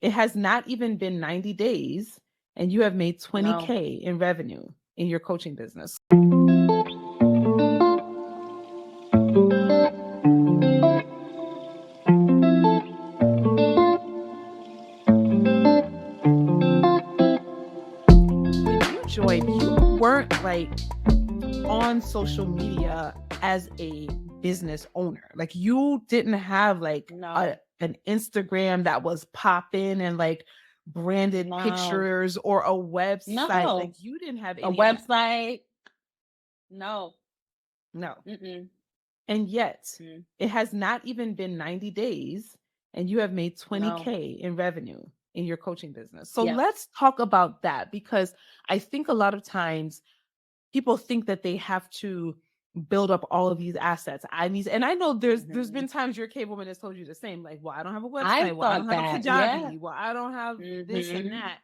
It has not even been 90 days and you have made No. 20K in revenue in your coaching business. When you joined, you weren't like on social media as a business owner. Like you didn't have like No. an Instagram that was popping and like branded No. pictures or a website. No. Like you didn't have A any of that. website. No. No. Mm-mm. And yet Mm. it has not even been 90 days and you have made No. 20K in revenue in your coaching business. So Yes. let's talk about that, because I think a lot of times people think that they have to build up all of these assets. And I know there's been times your cable woman has told you the same, like, well, I don't have a I website. Well, I don't thought have a that. Yeah. Kajabi. Well, I don't have this and Mm-hmm. that.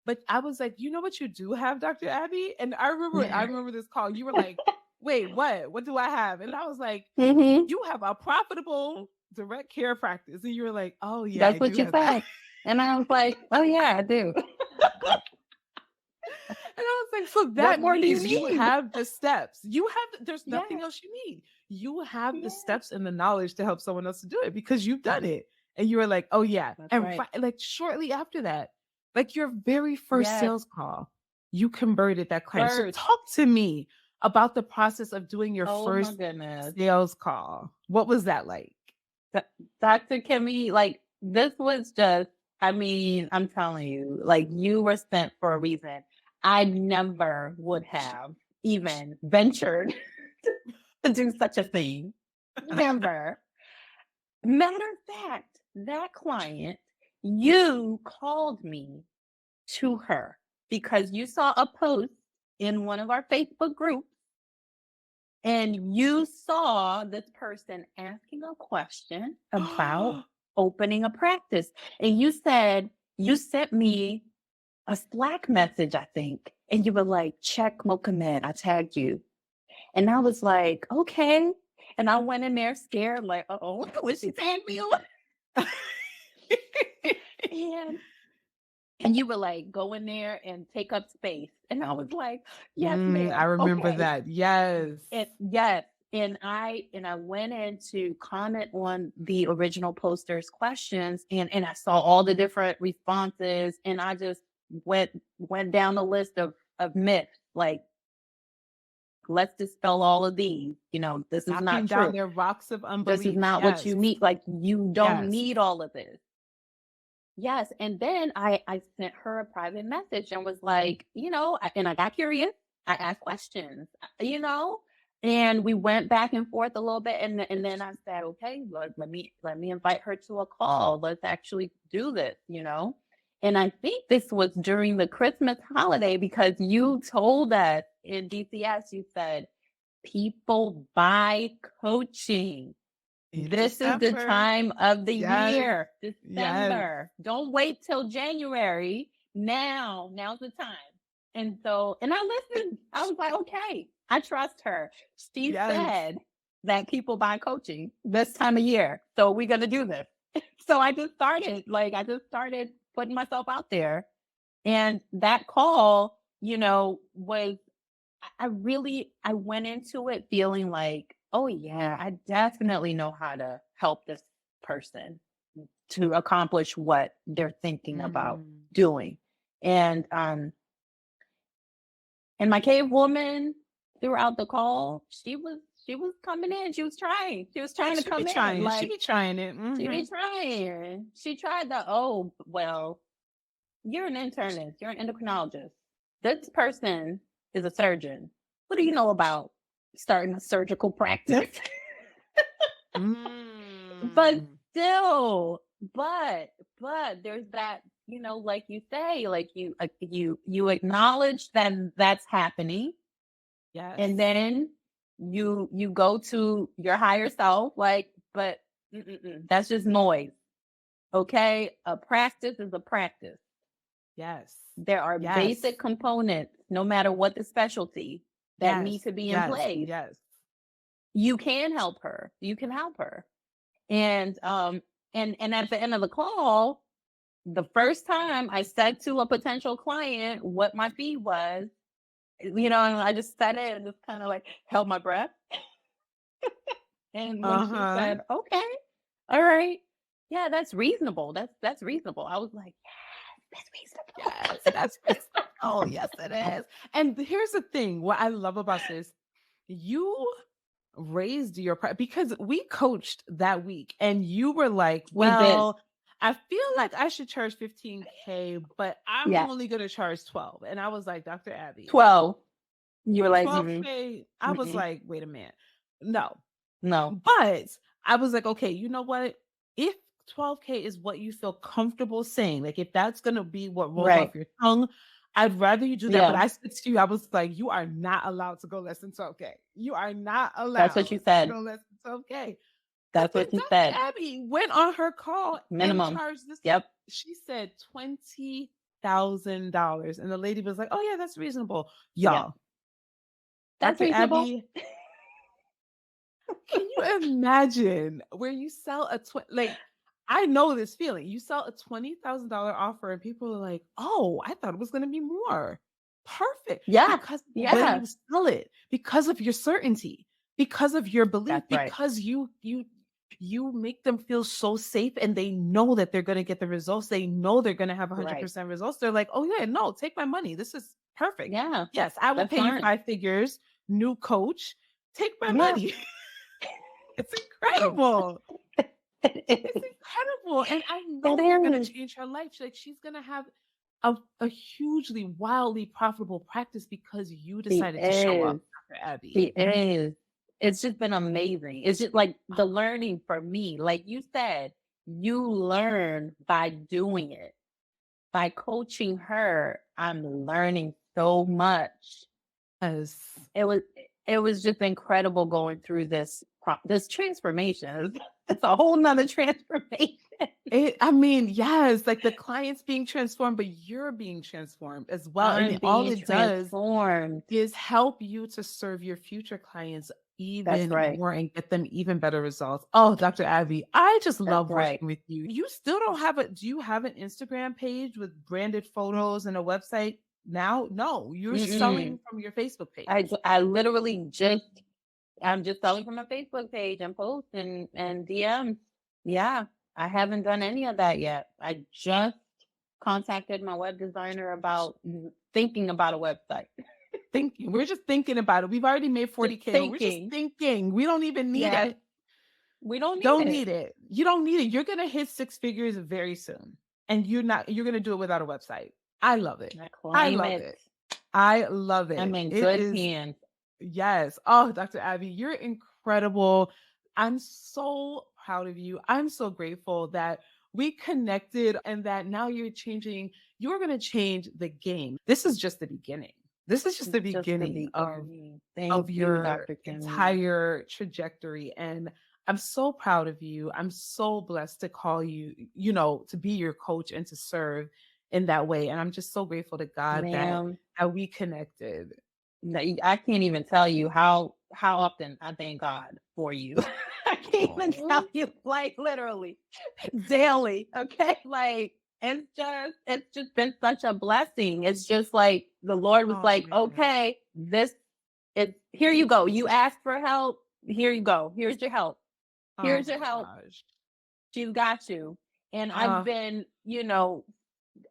But I was like, you know what you do have, Dr. Abby? And I remember this call. You were like, wait, what? What do I have? And I was like, Mm-hmm. you have a profitable direct care practice. And you were like, oh yeah, That's I what do you have that. said. And I was like, oh yeah, I do. And I was like, so What that more do you means you need? have the steps. There's Yeah. nothing else you need. You have the Yeah. steps and the knowledge to help someone else to do it because you've done it. And you were like, oh yeah. That's And right. like shortly after that, like your very first Yes. sales call, you converted that client. So First. talk to me about the process of doing your Oh my first goodness. sales call. What was that like? Dr. Kimmy, like this was just, I mean, I'm telling you, like you were sent for a reason. I never would have even ventured to do such a thing. Never. Matter of fact, that client, you called me to her because you saw a post in one of our Facebook groups and you saw this person asking a question about opening a practice. And you said, you sent me a Slack message, I think. And you were like, check Mochamed. I tagged you. And I was like, okay. And I went in there scared, like, uh-oh, what she tagged me on? and you were like, go in there and take up space. And I was like, yes, ma'am. I remember Okay. that. Yes. Yes. And I went in to comment on the original poster's questions and I saw all the different responses and I just went down the list of myths, like, let's dispel all of these. You know, this is Knocking not down true. their rocks of unbelief. This is not what you need. Like, you don't need all of this. Yes. And then I sent her a private message and was like, you know, and I got curious. I asked questions, you know, and we went back and forth a little bit. And then I said, okay, let me invite her to a call. Let's actually do this, you know. And I think this was during the Christmas holiday because you told us in DCS, you said, people buy coaching. This is the time of the year, December. Don't wait till January. Now's the time. And so, and I listened. I was like, okay, I trust her. She said that people buy coaching this time of year. So we're going to do this. So I just started putting myself out there. And that call, you know, was, I went into it feeling like, oh yeah, I definitely know how to help this person to accomplish what they're thinking about doing. And my cave woman throughout the call, she was coming in. She was trying to come in. Like, she be trying it. She be trying. She tried the, oh, well, you're an internist. You're an endocrinologist. This person is a surgeon. What do you know about starting a surgical practice? But still, but there's that, you know, like you say, like you acknowledge that that's happening. Yes. And then you go to your higher self, like, but that's just noise. Okay. A practice is a practice. Yes. There are basic components, no matter what the specialty, that need to be in place. Yes. You can help her. You can help her. And at the end of the call, the first time I said to a potential client what my fee was, and I just said it and just kind of like held my breath. And when she said, okay, all right, yeah, that's reasonable. That's reasonable. I was like, yes, that's reasonable. Yes, oh, yes, it is. And here's the thing. What I love about this, you raised your price because we coached that week and you were like, well, I feel like I should charge $15K, but I'm only going to charge 12. And I was like, Dr. Abby, 12. You were like, 12K. I was like, wait a minute. No. No. But I was like, okay, you know what? If 12K is what you feel comfortable saying, like if that's going to be what rolls off your tongue, I'd rather you do that. But I said to you, I was like, you are not allowed to go less than 12K. You are not allowed. That's what you said. To go less than 12K. That's what you said. Abby went on her call minimum and charged this. Yep. She said $20,000. And the lady was like, oh yeah, that's reasonable. Y'all. That's reasonable. Abby, can you imagine where you sell I know this feeling. You sell a $20,000 offer and people are like, oh, I thought it was going to be more. Perfect. Yeah. Because when you sell it, because of your certainty, because of your belief, because you make them feel so safe and they know that they're going to get the results. They know they're going to have 100% results. They're like, oh yeah, no, take my money. This is perfect. Yeah. Yes, I will pay you 5 figures. New coach. Take my money. It's incredible. It's incredible. And I know it's going to change her life. She's going to have a hugely, wildly profitable practice because you decided to show up, Dr. Abby. It is. It's just been amazing. It's just like the learning for me. Like you said, you learn by doing it. By coaching her, I'm learning so much. Yes. It was just incredible going through this transformation. It's a whole nother transformation. Yes, like the client's being transformed, but you're being transformed as well. And all it does is help you to serve your future clients even more and get them even better results. Oh, Dr. Abby, I just love working with you. You still don't have do you have an Instagram page with branded photos and a website now? No, you're selling from your Facebook page. I literally I'm just selling from a Facebook page and posts and DMs. Yeah, I haven't done any of that yet. I just contacted my web designer about thinking about a website. We're just thinking about it. We've already made 40K. We're just thinking. We don't even need it. We don't need it. You don't need it. You're going to hit 6 figures very soon. And you're going to do it without a website. I love it. I love it. I'm in good hands. Yes. Oh, Dr. Abby, you're incredible. I'm so proud of you. I'm so grateful that we connected and that now you're going to change the game. This is just the beginning. This is just the beginning of your entire trajectory. And I'm so proud of you. I'm so blessed to call you, to be your coach and to serve in that way. And I'm just so grateful to God that we connected. I can't even tell you how often I thank God for you. I can't even tell you, like literally daily. Okay. Like it's just been such a blessing. It's just like the Lord was okay, here you go. You asked for help. Here you go. Here's your help. Here's your help. Gosh. She's got you. And I've been,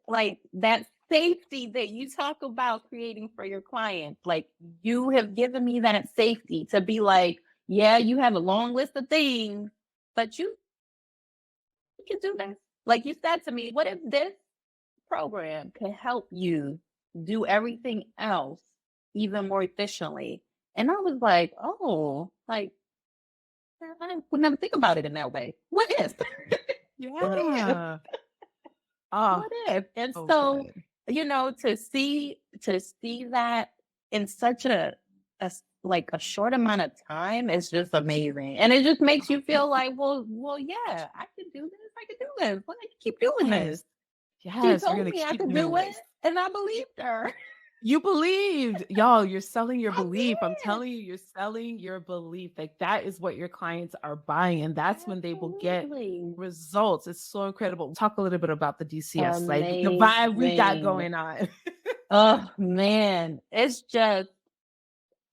like that safety that you talk about creating for your clients. Like you have given me that safety to be like, yeah, you have a long list of things, but you can do this. Like you said to me, what if this program can help you do everything else even more efficiently? And I was like, oh, like I would never think about it in that way. What if? Yeah. What if? And so, to see that in such a short amount of time is just amazing. And it just makes you feel like, well, yeah, I can do this. I can do this. Well, I can keep doing this. Yes, she told me I could do it, and I believed her. You believed. Y'all, you're selling your I belief. I'm did. telling you, you're selling your belief. Like that is what your clients are buying, and that's when they will get Absolutely. results. It's so incredible. Talk a little bit about the DCS, like the vibe we got Amazing. going on. Oh man, it's just,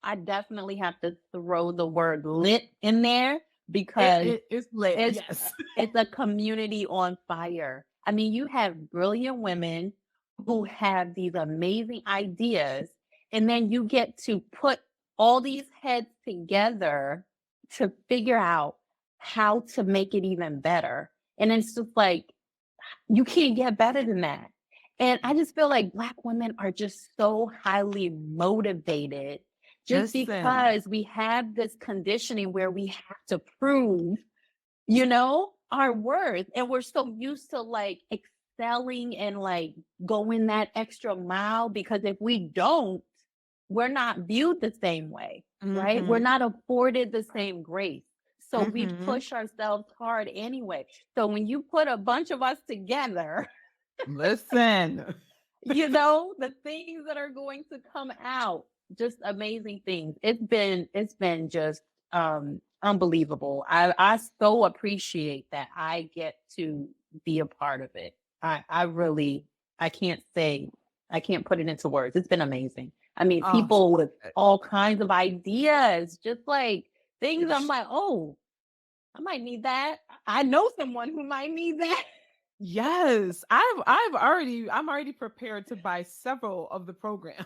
I definitely have to throw the word lit in there because It's lit. it's Yes. it's a community on fire. I mean, you have brilliant women who have these amazing ideas, and then you get to put all these heads together to figure out how to make it even better. And it's just like, you can't get better than that. And I just feel like Black women are just so highly motivated just Listen. because we have this conditioning where we have to prove, our worth. And we're so used to like excelling and like going that extra mile because if we don't, we're not viewed the same way, right? We're Mhm. not afforded the same grace. So we Mhm. push ourselves hard anyway. So when you put a bunch of us together, Listen. the things that are going to come out, just amazing things. It's been just unbelievable. I so appreciate that I get to be a part of it. I really, I can't say, I can't put it into words. It's been amazing. I mean, Oh, people with all kinds of ideas, just like things I'm like, oh, I might need that. I know someone who might need that. yes. I'm already prepared to buy several of the programs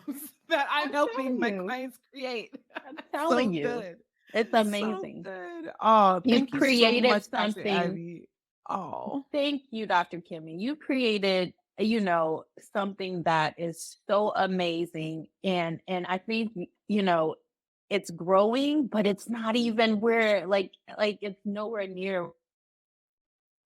that I'm I'm helping telling my you. clients create. I'm So telling you. good. It's So amazing. good. Oh, You've thank you so created much, Dr. something. Ivy. Oh, Thank you, Dr. Kimmy. You created, something that is so amazing. And I think, it's growing, but it's not even where like it's nowhere near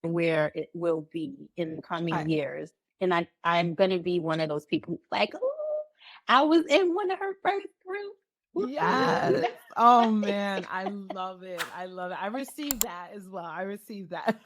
where it will be in the I, coming years. And I'm gonna be one of those people who's like, oh, I was in one of her first groups. Woohoo. yes. Oh man, I love it. I love it. I received that as well. I received that.